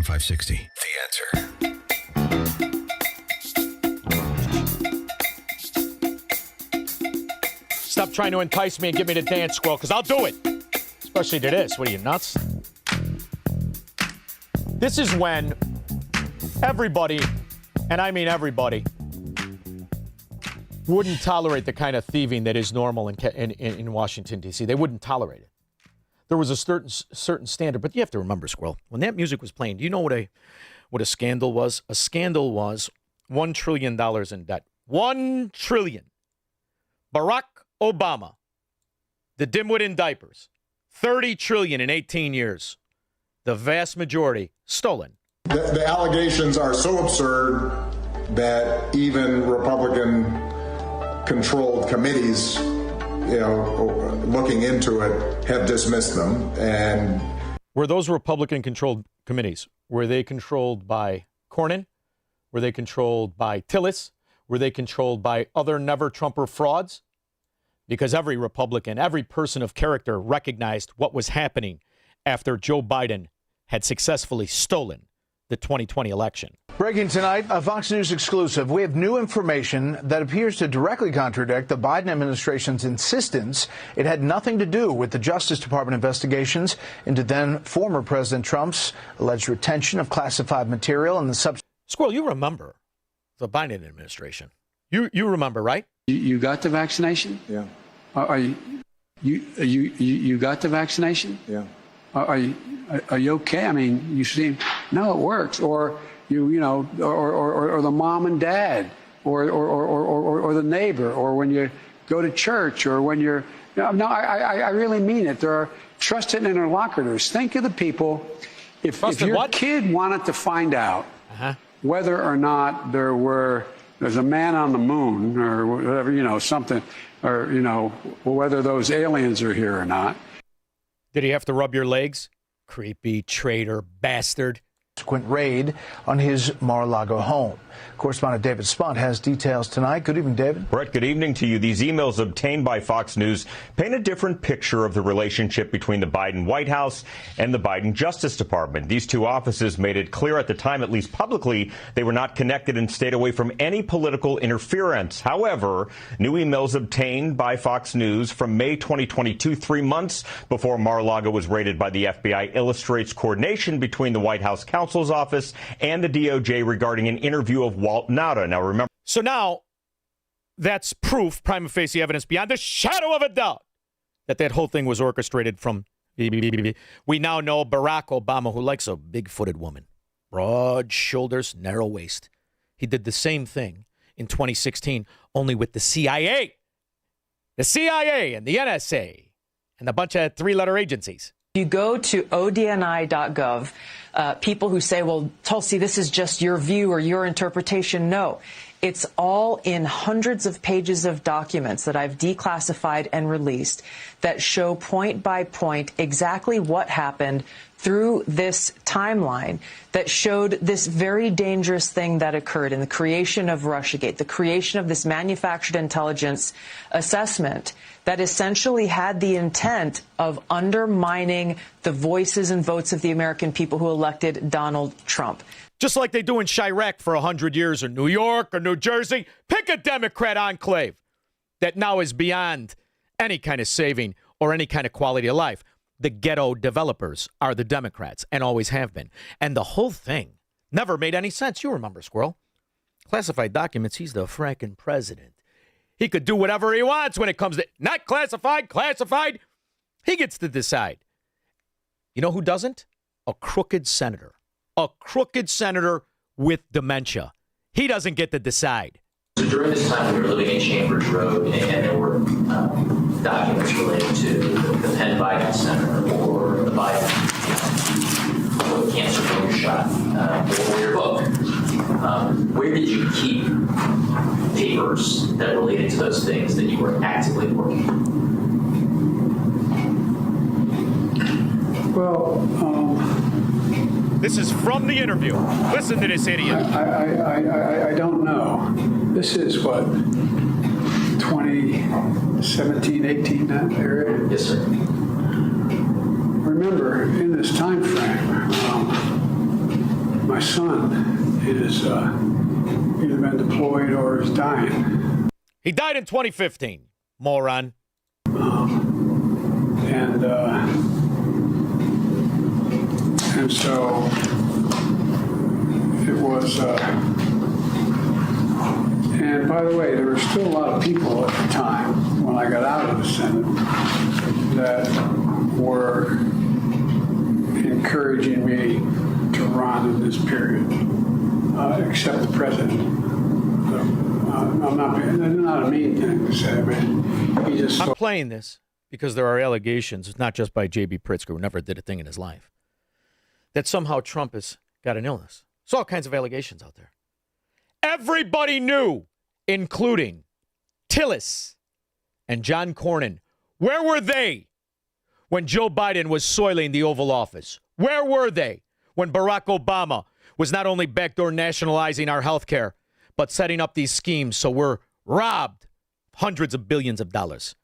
560. The Answer. Stop trying to entice me and get me to dance, Squirrel, because I'll do it. Especially to this. What are you, nuts? This is when everybody, and I mean everybody, wouldn't tolerate the kind of thieving that is normal in Washington, D.C. They wouldn't tolerate it. There was a certain standard, but you have to remember, Squirrel, when that music was playing, do you know what a scandal was? A scandal was $1 trillion in debt. $1 trillion. Barack Obama, the dimwit in diapers, $30 trillion in 18 years. The vast majority stolen. The allegations are so absurd that even Republican-controlled committees, looking into it, have dismissed them. And were those Republican-controlled committees? Were they controlled by Cornyn? Were they controlled by Tillis? Were they controlled by other never-Trumper frauds? Because every Republican, every person of character recognized what was happening after Joe Biden had successfully stolen the 2020 election. Breaking tonight, a Fox News exclusive. We have new information that appears to directly contradict the Biden administration's insistence it had nothing to do with the Justice Department investigations into then former President Trump's alleged retention of classified material and the Squirrel, you remember the Biden administration. You remember, right? You got the vaccination? yeah, Are you got the vaccination? yeah. Are you okay? I mean, you seem no, it works. Or or the mom and dad, or the neighbor, or when you go to church, or when you're I really mean it. There are trusted interlocutors. Think of the people. If your kid wanted to find out whether or not there's a man on the moon or whatever, something, or whether those aliens are here or not. Did he have to rub your legs? Creepy traitor bastard. subsequent raid on his Mar-a-Lago home. Correspondent David Spont has details tonight. Good evening, David. Brett, good evening to you. These emails obtained by Fox News paint a different picture of the relationship between the Biden White House and the Biden Justice Department. These two offices made it clear at the time, at least publicly, they were not connected and stayed away from any political interference. However, new emails obtained by Fox News from May 2022, 3 months before Mar-a-Lago was raided by the FBI, illustrates coordination between the White House counsel's office and the DOJ regarding an interview of Walt Nauta. Now, remember. So now that's proof, prima facie evidence beyond a shadow of a doubt that whole thing was orchestrated from. We now know Barack Obama, who likes a big-footed woman, broad shoulders, narrow waist. He did the same thing in 2016, only with the CIA. The CIA and the NSA and a bunch of three-letter agencies. You go to odni.gov, people who say, well, Tulsi, this is just your view or your interpretation. No, it's all in hundreds of pages of documents that I've declassified and released that show point by point exactly what happened through this timeline that showed this very dangerous thing that occurred in the creation of Russiagate, the creation of this manufactured intelligence assessment that essentially had the intent of undermining the voices and votes of the American people who elected Donald Trump. Just like they do in Chirac for 100 years, or New York or New Jersey. Pick a Democrat enclave that now is beyond any kind of saving or any kind of quality of life. The ghetto developers are the Democrats and always have been. And the whole thing never made any sense. You remember, Squirrel. Classified documents, he's the fracking president. He could do whatever he wants when it comes to not classified, classified. He gets to decide. You know who doesn't? A crooked senator. A crooked senator with dementia. He doesn't get to decide. So during this time, we were living in Chambers Road, and there were documents related to the Penn Biden Center or the Biden cancer finger shot or your book. Where did you keep papers that related to those things that you were actively working on? Well, This is from the interview. Listen to this idiot. I don't know. This is what, 2017, 18, that area? Yes, sir. Remember, in this time frame, my son is either been deployed or is dying. He died in 2015, moron. And so it was, and by the way, there were still a lot of people at the time when I got out of the Senate that were encouraging me to run in this period, except the president. That's not a mean thing to say. I mean, he just. I'm playing this because there are allegations, not just by J.B. Pritzker, who never did a thing in his life, that somehow Trump has got an illness. There's all kinds of allegations out there. Everybody knew, including Tillis and John Cornyn. Where were they when Joe Biden was soiling the Oval Office? Where were they when Barack Obama was not only backdoor nationalizing our health care, but setting up these schemes so we're robbed hundreds of billions of dollars?